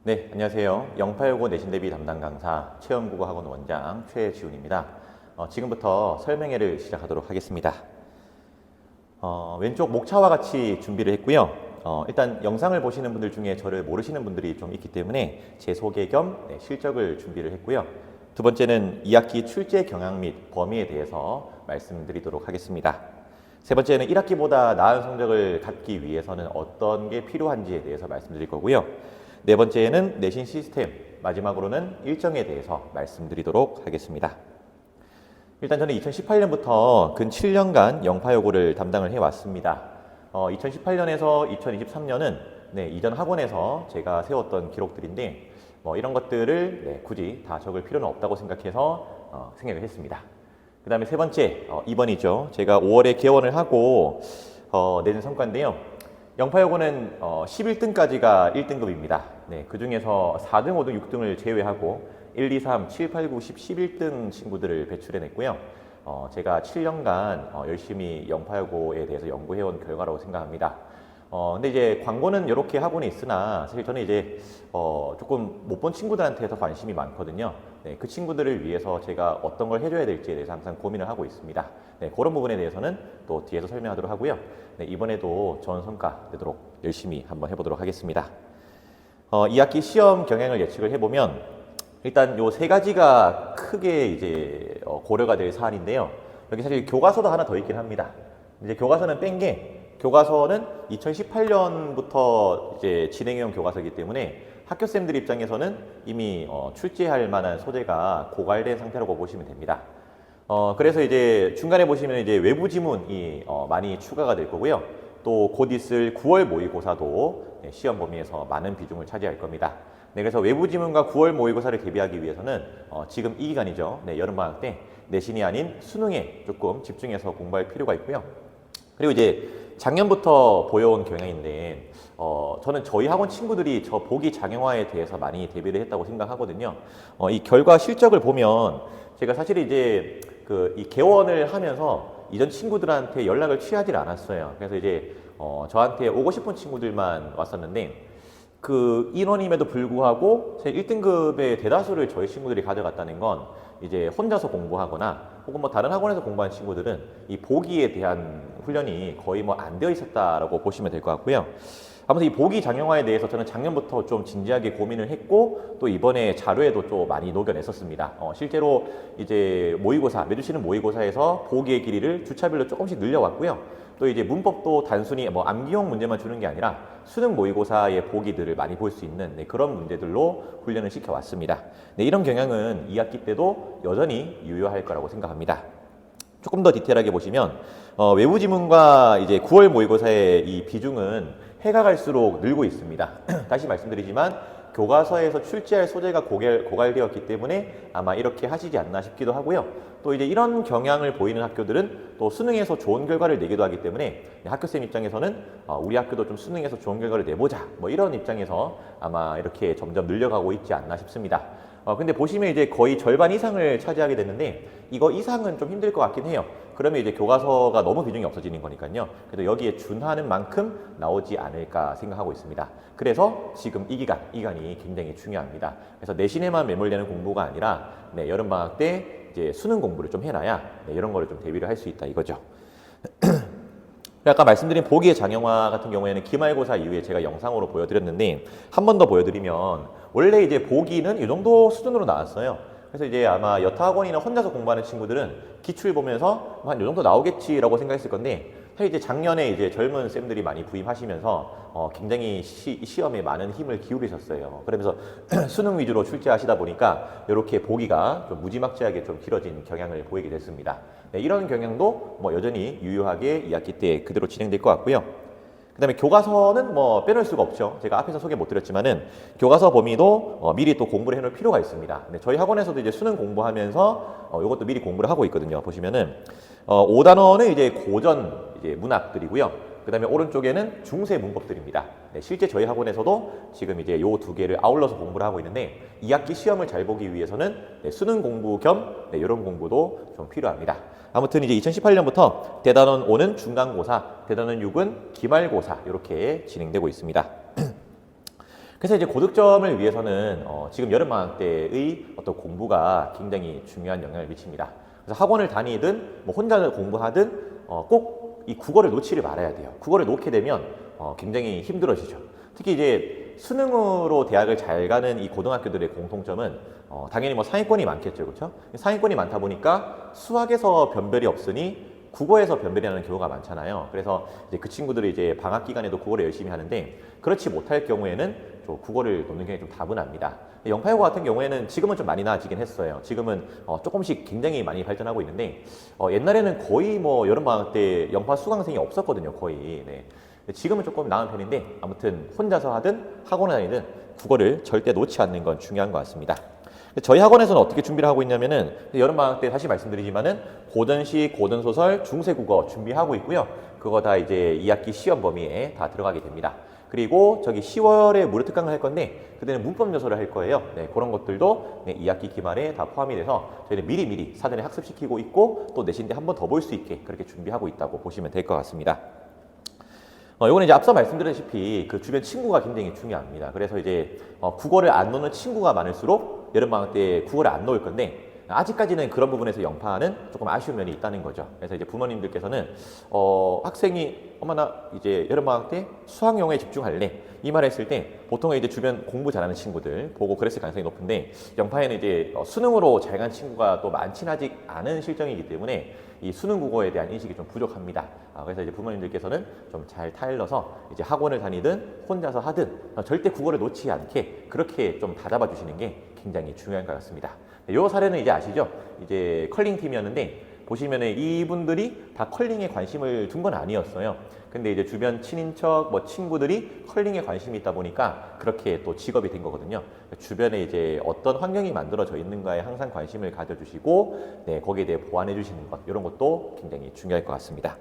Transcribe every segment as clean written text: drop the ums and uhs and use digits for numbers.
네, 안녕하세요. 0865 내신 대비 담당 강사 체험국어학원 원장 최지훈입니다. 지금부터 설명회를 시작하도록 하겠습니다. 왼쪽 목차와 같이 준비를 했고요. 일단 영상을 보시는 분들 중에 저를 모르시는 분들이 좀 있기 때문에 제 소개 겸 실적을 준비를 했고요. 두 번째는 2학기 출제 경향 및 범위에 대해서 말씀드리도록 하겠습니다. 세 번째는 1학기보다 나은 성적을 갖기 위해서는 어떤 게 필요한지에 대해서 말씀드릴 거고요. 네 번째는 내신 시스템, 마지막으로는 일정에 대해서 말씀드리도록 하겠습니다. 일단 저는 2018년부터 근 7년간 영파여고를 담당을 해왔습니다. 2018년에서 2023년은 이전 학원에서 제가 세웠던 기록들인데 이런 것들을 굳이 다 적을 필요는 없다고 생각해서 생각을 했습니다. 그 다음에 세 번째, 2번이죠. 제가 5월에 개원을 하고 내는 성과인데요. 영파여고는 11등까지가 1등급입니다. 그 중에서 4등, 5등, 6등을 제외하고 1, 2, 3, 7, 8, 9, 10, 11등 친구들을 배출해냈고요. 제가 7년간 열심히 영파여고에 대해서 연구해온 결과라고 생각합니다. 근데 이제 광고는 이렇게 하고는 있으나 사실 저는 이제 조금 못 본 친구들한테 더 관심이 많거든요. 그 친구들을 위해서 제가 어떤 걸 해줘야 될지에 대해서 항상 고민을 하고 있습니다. 그런 부분에 대해서는 또 뒤에서 설명하도록 하고요. 이번에도 좋은 성과 내도록 열심히 한번 해보도록 하겠습니다. 2학기 시험 경향을 예측을 해보면 일단 요 세 가지가 크게 이제 고려가 될 사안인데요. 여기 사실 교과서도 하나 더 있긴 합니다. 이제 교과서는 뺀 게 교과서는 2018년부터 이제 진행해온 교과서이기 때문에 학교생들 입장에서는 이미 출제할 만한 소재가 고갈된 상태라고 보시면 됩니다. 그래서 이제 중간에 보시면 이제 외부 지문이 많이 추가가 될 거고요. 또 곧 있을 9월 모의고사도 시험 범위에서 많은 비중을 차지할 겁니다. 그래서 외부 지문과 9월 모의고사를 대비하기 위해서는 지금 이 기간이죠. 여름방학 때 내신이 아닌 수능에 조금 집중해서 공부할 필요가 있고요. 그리고 이제 작년부터 보여온 경향인데 저는 저희 학원 친구들이 저 보기 작용화에 대해서 많이 대비를 했다고 생각하거든요. 이 결과 실적을 보면 제가 사실 이제 이 개원을 하면서 이전 친구들한테 연락을 취하지 않았어요. 그래서 이제 저한테 오고 싶은 친구들만 왔었는데 그 인원임에도 불구하고 제 1등급의 대다수를 저희 친구들이 가져갔다는 건 이제 혼자서 공부하거나 혹은 뭐 다른 학원에서 공부한 친구들은 이 보기에 대한 훈련이 거의 뭐 안 되어 있었다라고 보시면 될 것 같고요. 아무튼 이 보기 작용화에 대해서 저는 작년부터 좀 진지하게 고민을 했고 또 이번에 자료에도 좀 많이 녹여냈었습니다. 실제로 이제 모의고사, 매주 치는 모의고사에서 보기의 길이를 주차별로 조금씩 늘려왔고요. 또 이제 문법도 단순히 뭐 암기용 문제만 주는 게 아니라 수능 모의고사의 보기들을 많이 볼 수 있는 그런 문제들로 훈련을 시켜왔습니다. 이런 경향은 2학기 때도 여전히 유효할 거라고 생각합니다. 조금 더 디테일하게 보시면 외부 지문과 이제 9월 모의고사의 이 비중은 해가 갈수록 늘고 있습니다. 다시 말씀드리지만 교과서에서 출제할 소재가 고갈되었기 때문에 아마 이렇게 하시지 않나 싶기도 하고요. 또 이제 이런 경향을 보이는 학교들은 또 수능에서 좋은 결과를 내기도 하기 때문에 학교생 입장에서는 우리 학교도 좀 수능에서 좋은 결과를 내보자 뭐 이런 입장에서 아마 이렇게 점점 늘려가고 있지 않나 싶습니다. 근데 보시면 이제 거의 절반 이상을 차지하게 됐는데 이거 이상은 좀 힘들 것 같긴 해요. 그러면 이제 교과서가 너무 비중이 없어지는 거니까요. 그래도 여기에 준하는 만큼 나오지 않을까 생각하고 있습니다. 그래서 지금 이 기간이 굉장히 중요합니다. 그래서 내신에만 매몰되는 공부가 아니라 여름방학 때 이제 수능 공부를 좀 해놔야 이런 거를 좀 대비를 할 수 있다 이거죠. 아까 말씀드린 보기의 작용화 같은 경우에는 기말고사 이후에 제가 영상으로 보여드렸는데 한 번 더 보여드리면 원래 이제 보기는 이 정도 수준으로 나왔어요. 그래서 이제 아마 여타학원이나 혼자서 공부하는 친구들은 기출 보면서 한 이 정도 나오겠지라고 생각했을 건데 사실 이제 작년에 이제 젊은 쌤들이 많이 부임하시면서 굉장히 시험에 많은 힘을 기울이셨어요. 그러면서 수능 위주로 출제하시다 보니까 이렇게 보기가 좀 무지막지하게 좀 길어진 경향을 보이게 됐습니다. 이런 경향도 뭐 여전히 유효하게 2학기 때 그대로 진행될 것 같고요. 그 다음에 교과서는 뭐 빼놓을 수가 없죠. 제가 앞에서 소개 못 드렸지만은 교과서 범위도 미리 또 공부를 해놓을 필요가 있습니다. 저희 학원에서도 이제 수능 공부하면서 이것도 미리 공부를 하고 있거든요. 보시면은 5단원은 이제 고전 이제 문학들이고요. 그 다음에 오른쪽에는 중세 문법들입니다. 실제 저희 학원에서도 지금 이제 요 두 개를 아울러서 공부를 하고 있는데 2학기 시험을 잘 보기 위해서는 수능 공부 겸 이런 공부도 좀 필요합니다. 아무튼 이제 2018년부터 대단원 5는 중간고사, 대단원 6은 기말고사 이렇게 진행되고 있습니다. 그래서 이제 고득점을 위해서는 지금 여름방학 때의 어떤 공부가 굉장히 중요한 영향을 미칩니다. 그래서 학원을 다니든 뭐 혼자 공부하든 꼭 이 국어를 놓치지 말아야 돼요. 국어를 놓게 되면 굉장히 힘들어지죠. 특히 이제 수능으로 대학을 잘 가는 이 고등학교들의 공통점은 당연히 뭐 상위권이 많겠죠, 그렇죠? 상위권이 많다 보니까 수학에서 변별이 없으니 국어에서 변별이 나는 경우가 많잖아요. 그래서 이제 그 친구들이 이제 방학 기간에도 국어를 열심히 하는데 그렇지 못할 경우에는 좀 국어를 놓는 게 좀 다분합니다. 영파여고 같은 경우에는 지금은 좀 많이 나아지긴 했어요. 지금은 조금씩 굉장히 많이 발전하고 있는데 옛날에는 거의 뭐 여름방학 때 영파 수강생이 없었거든요, 거의. 네. 지금은 조금 나은 편인데 아무튼 혼자서 하든 학원에 다니든 국어를 절대 놓지 않는 건 중요한 것 같습니다. 저희 학원에서는 어떻게 준비를 하고 있냐면은 여름방학 때 다시 말씀드리지만은 고전시, 고전소설, 중세국어 준비하고 있고요. 그거 다 이제 2학기 시험 범위에 다 들어가게 됩니다. 그리고 저기 10월에 무료 특강을 할 건데 그때는 문법 요소를 할 거예요. 네, 그런 것들도 2학기 기말에 다 포함이 돼서 저희는 미리미리 사전에 학습시키고 있고 또 내신 때 한 번 더 볼 수 있게 그렇게 준비하고 있다고 보시면 될 것 같습니다. 요거는 이제 앞서 말씀드렸다시피 그 주변 친구가 굉장히 중요합니다. 그래서 이제 국어를 안 놓는 친구가 많을수록 여름방학 때 국어를 안 놓을 건데 아직까지는 그런 부분에서 영파는 조금 아쉬운 면이 있다는 거죠. 그래서 이제 부모님들께서는 학생이 엄마 나 이제 여름방학 때 수학 영어에 집중할래 이 말 했을 때 보통은 이제 주변 공부 잘하는 친구들 보고 그랬을 가능성이 높은데 영파에는 이제 수능으로 잘 간 친구가 또 많진 아직 않은 실정이기 때문에 이 수능 국어에 대한 인식이 좀 부족합니다. 그래서 이제 부모님들께서는 좀 잘 타일러서 이제 학원을 다니든 혼자서 하든 절대 국어를 놓지 않게 그렇게 좀 다잡아 주시는 게 굉장히 중요한 것 같습니다. 이 사례는 이제 아시죠? 이제 컬링 팀이었는데 보시면은 이분들이 다 컬링에 관심을 둔 건 아니었어요. 근데 이제 주변 친인척, 뭐 친구들이 컬링에 관심이 있다 보니까 그렇게 또 직업이 된 거거든요. 주변에 이제 어떤 환경이 만들어져 있는가에 항상 관심을 가져주시고, 네, 거기에 대해 보완해 주시는 것, 이런 것도 굉장히 중요할 것 같습니다.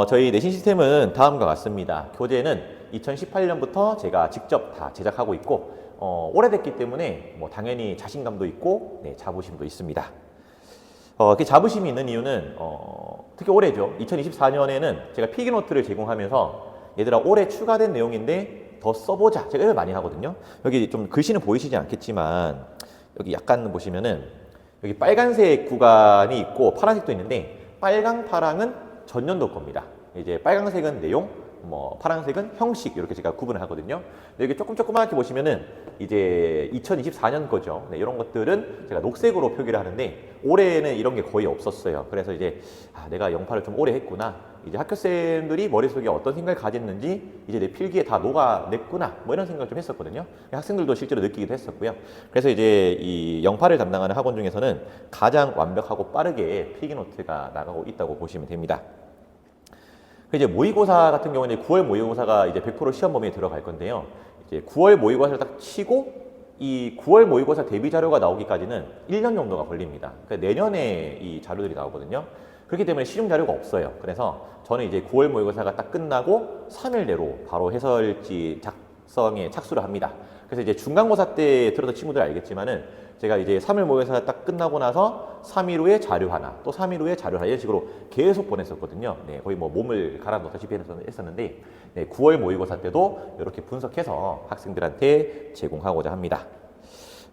저희 내신 시스템은 다음과 같습니다. 교재는 2018년부터 제가 직접 다 제작하고 있고, 오래됐기 때문에 뭐 당연히 자신감도 있고, 네, 자부심도 있습니다. 이렇게 자부심이 있는 이유는 특히 올해죠. 2024년에는 제가 필기노트를 제공하면서 얘들아 올해 추가된 내용인데 더 써보자. 제가 이걸 많이 하거든요. 여기 좀 글씨는 보이시지 않겠지만 여기 약간 보시면은 여기 빨간색 구간이 있고 파란색도 있는데 빨강, 파랑은 전년도 겁니다. 이제 빨강색은 내용, 뭐 파란색은 형식 이렇게 제가 구분을 하거든요. 여기 조그맣게 보시면은 이제 2024년 거죠. 네, 이런 것들은 제가 녹색으로 표기를 하는데 올해는 이런 게 거의 없었어요. 그래서 이제 내가 영파를 좀 오래 했구나. 이제 학교생들이 머릿속에 어떤 생각을 가졌는지 이제 내 필기에 다 녹아냈구나. 뭐 이런 생각을 좀 했었거든요. 학생들도 실제로 느끼기도 했었고요. 그래서 이제 이 영파를 담당하는 학원 중에서는 가장 완벽하고 빠르게 필기노트가 나가고 있다고 보시면 됩니다. 이제 모의고사 같은 경우는 9월 모의고사가 이제 100% 시험 범위에 들어갈 건데요. 이제 9월 모의고사를 딱 치고 이 9월 모의고사 대비 자료가 나오기까지는 1년 정도가 걸립니다. 그러니까 내년에 이 자료들이 나오거든요. 그렇기 때문에 실용 자료가 없어요. 그래서 저는 이제 9월 모의고사가 딱 끝나고 3일 내로 바로 해설지 작성에 착수를 합니다. 그래서 이제 중간고사 때 들어서 친구들 알겠지만은 제가 이제 3일 모의고사 딱 끝나고 나서 3일 후에 자료 하나, 또 3일 후에 자료 하나 이런 식으로 계속 보냈었거든요. 네, 거의 뭐 몸을 갈아 넣다시피 했었는데 네, 9월 모의고사 때도 이렇게 분석해서 학생들한테 제공하고자 합니다.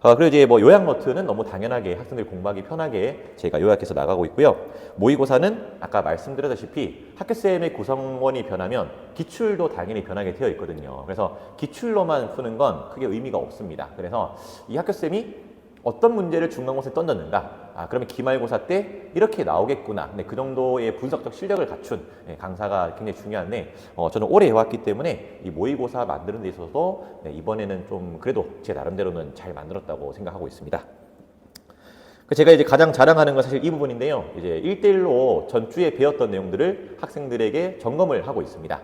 그리고 이제 뭐 요약 노트는 너무 당연하게 학생들 공부하기 편하게 제가 요약해서 나가고 있고요. 모의고사는 아까 말씀드렸다시피 학교쌤의 구성원이 변하면 기출도 당연히 변하게 되어 있거든요. 그래서 기출로만 푸는 건 크게 의미가 없습니다. 그래서 이 학교쌤이 어떤 문제를 중간고사에 던졌는가? 그러면 기말고사 때 이렇게 나오겠구나. 네, 그 정도의 분석적 실력을 갖춘 강사가 굉장히 중요한데 저는 오래 해왔기 때문에 이 모의고사 만드는 데 있어서 이번에는 좀 그래도 제 나름대로는 잘 만들었다고 생각하고 있습니다. 제가 이제 가장 자랑하는 건 사실 이 부분인데요. 이제 1대1로 전주에 배웠던 내용들을 학생들에게 점검을 하고 있습니다.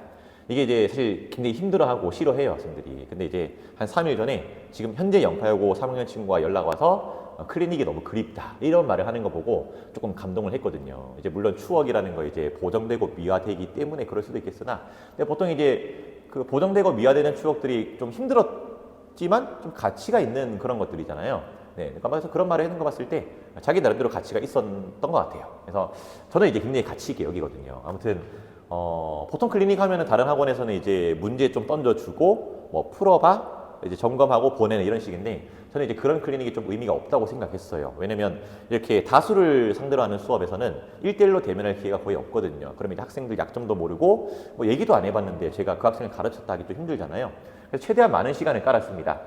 이게 이제 사실 굉장히 힘들어하고 싫어해요, 학생들이. 근데 이제 한 3일 전에 지금 현재 영파여고 3학년 친구가 연락 와서 클리닉이 너무 그립다 이런 말을 하는 거 보고 조금 감동을 했거든요. 이제 물론 추억이라는 거 이제 보정되고 미화되기 때문에 그럴 수도 있겠으나 근데 보통 이제 그 보정되고 미화되는 추억들이 좀 힘들었지만 좀 가치가 있는 그런 것들이잖아요. 네, 그래서 그런 말을 하는 거 봤을 때 자기 나름대로 가치가 있었던 것 같아요. 그래서 저는 이제 굉장히 가치 있게 여기거든요. 아무튼 보통 클리닉 하면은 다른 학원에서는 이제 문제 좀 던져주고 뭐 풀어봐, 이제 점검하고 보내는 이런 식인데 저는 이제 그런 클리닉이 좀 의미가 없다고 생각했어요. 왜냐면 이렇게 다수를 상대로 하는 수업에서는 1대1로 대면할 기회가 거의 없거든요. 그러면 이제 학생들 약점도 모르고 뭐 얘기도 안 해봤는데 제가 그 학생을 가르쳤다 하기 또 힘들잖아요. 그래서 최대한 많은 시간을 깔았습니다.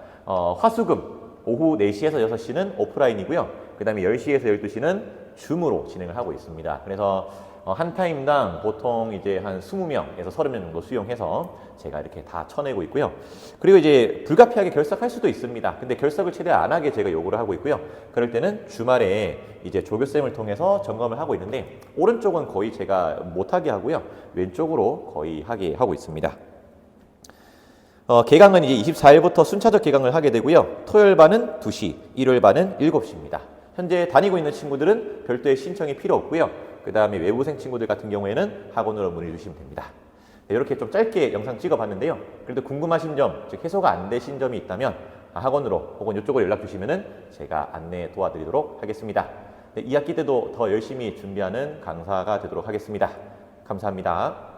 화수금 오후 4시에서 6시는 오프라인이고요. 그 다음에 10시에서 12시는 줌으로 진행을 하고 있습니다. 그래서 한 타임당 보통 이제 한 20명에서 30명 정도 수용해서 제가 이렇게 다 쳐내고 있고요. 그리고 이제 불가피하게 결석할 수도 있습니다. 근데 결석을 최대한 안 하게 제가 요구를 하고 있고요. 그럴 때는 주말에 이제 조교쌤을 통해서 점검을 하고 있는데 오른쪽은 거의 제가 못하게 하고요. 왼쪽으로 거의 하게 하고 있습니다. 개강은 이제 24일부터 순차적 개강을 하게 되고요. 토요일 반은 2시, 일요일 반은 7시입니다. 현재 다니고 있는 친구들은 별도의 신청이 필요 없고요. 그 다음에 외부생 친구들 같은 경우에는 학원으로 문의 주시면 됩니다. 네, 이렇게 좀 짧게 영상 찍어봤는데요. 그래도 궁금하신 점, 즉 해소가 안 되신 점이 있다면 학원으로 혹은 이쪽으로 연락 주시면 제가 안내 도와드리도록 하겠습니다. 네, 2학기 때도 더 열심히 준비하는 강사가 되도록 하겠습니다. 감사합니다.